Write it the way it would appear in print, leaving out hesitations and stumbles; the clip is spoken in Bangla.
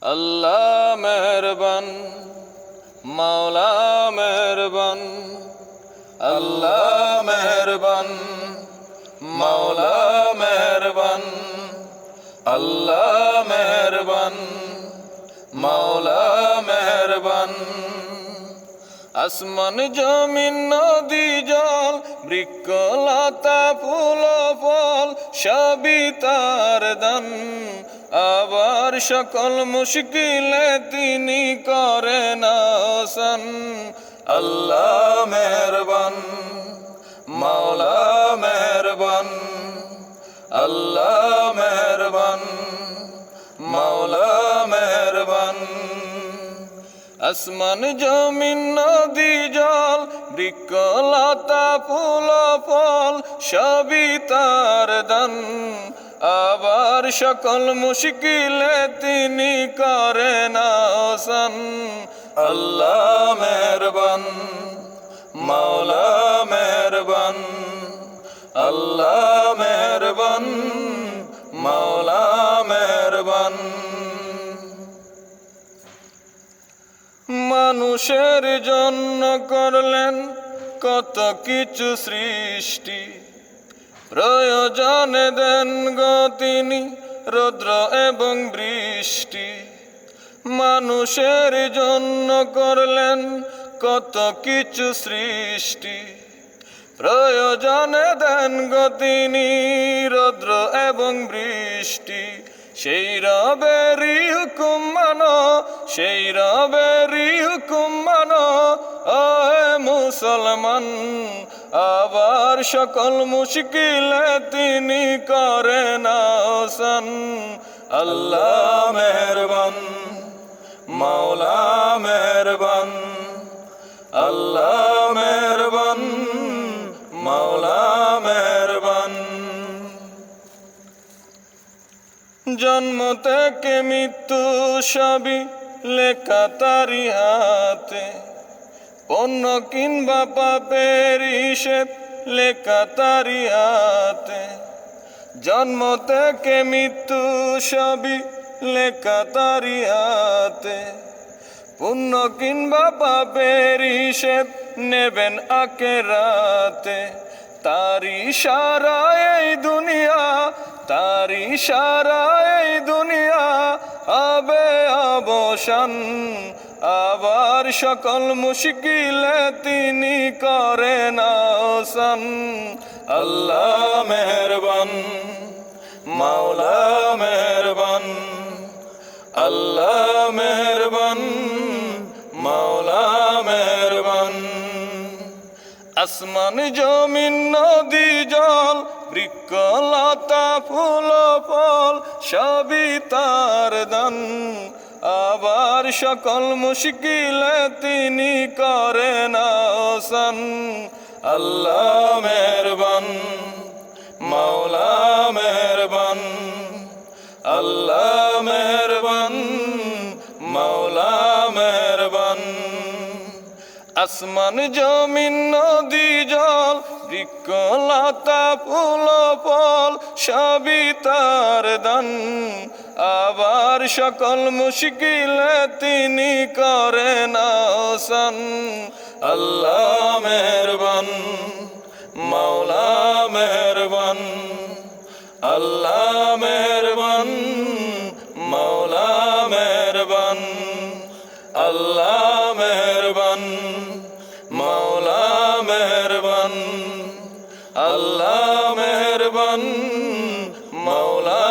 আল্লাহ মেহরবান, মাওলা মেহরবান। আল্লাহ মেহরবান, মাওলা মেহরবান। আল্লাহ মেহরবান, মাওলা মেহরবান। আসমান জমিন নদী জল বৃক্ষ লতা ফুল ফল সবই তার দান। আবার সকল মুশকিলে তিনি করেন আসান। আল্লাহ মেহরবান, মাওলা মেহরবান। আল্লাহ মেহরবান, মাওলা মেহরবান। আসমান জমিন নদী জল বৃক্ষ লতা ফুল ফল সবই তার দান। আবার সকল মুশকিলে তিনি করেন আসান। আল্লাহ মেহরবান, মাওলা মেহরবান। আল্লাহ মেহরবান, মাওলা মেহরবান। মানুষের জন্য করলেন কত কিছু সৃষ্টি, প্রয়োজনে দেন গো তিনি রৌদ্র এবং বৃষ্টি। মানুষের জন্য করলেন কত কিছু সৃষ্টি, প্রয়োজনে দেন গো তিনি রৌদ্র এবং বৃষ্টি। সেই রবেরই হুকুম মানো, সেই রবেরই হুকুম মানো ওহে মুসলমান। আবার সকল মুশকিলে তিনি করেন আসান। আল্লাহ মেহরবান, মাওলা মেহরবান। আল্লাহ মেহরবান, মাওলা মেহরবান। জন্ম থেকে মৃত্যু সবই লেখা তারি হাতে, পুণ্য কিংবা পাপের হিসেব লেখা তারি হাতে। জন্ম থেকে মৃত্যু সবই লেখা তারি হাতে, পুণ্য কিংবা পাপের হিসেব নেবেন আখিরাতে। তারি সারা এই দুনিয়া, তারি সারা এই দুনিয়া হবে অবসান। আবার সকল মুশকিলে তিনি করেন আসান। আল্লাহ মেহরবান, মাওলা মেহরবান। আল্লাহ মেহরবান, মাওলা মেহরবান। আসমান জমিন নদী জল বৃক্ষ লতা ফুল ফল সবই তার দান। আবার সকল মুশকিলে তিনি করেন আসান। আল্লাহ মেহরবান, মাওলা মেহরবান। আল্লাহ মেহরবান, মাওলা মেহরবান। আসমান জমিন নদী জল বৃক্ষ লতা ফুল ফল সবই তার দান। আবার সকল মুশকিলে তিনি করেন আসান। আল্লাহ মেহরবান, মাওলা মেহরবান। আল্লাহ মেহরবান, মাওলা মেহরবান। আল্লাহ মেহরবান, মাওলা মেহরবান। আল্লাহ মেহরবান, মাওলা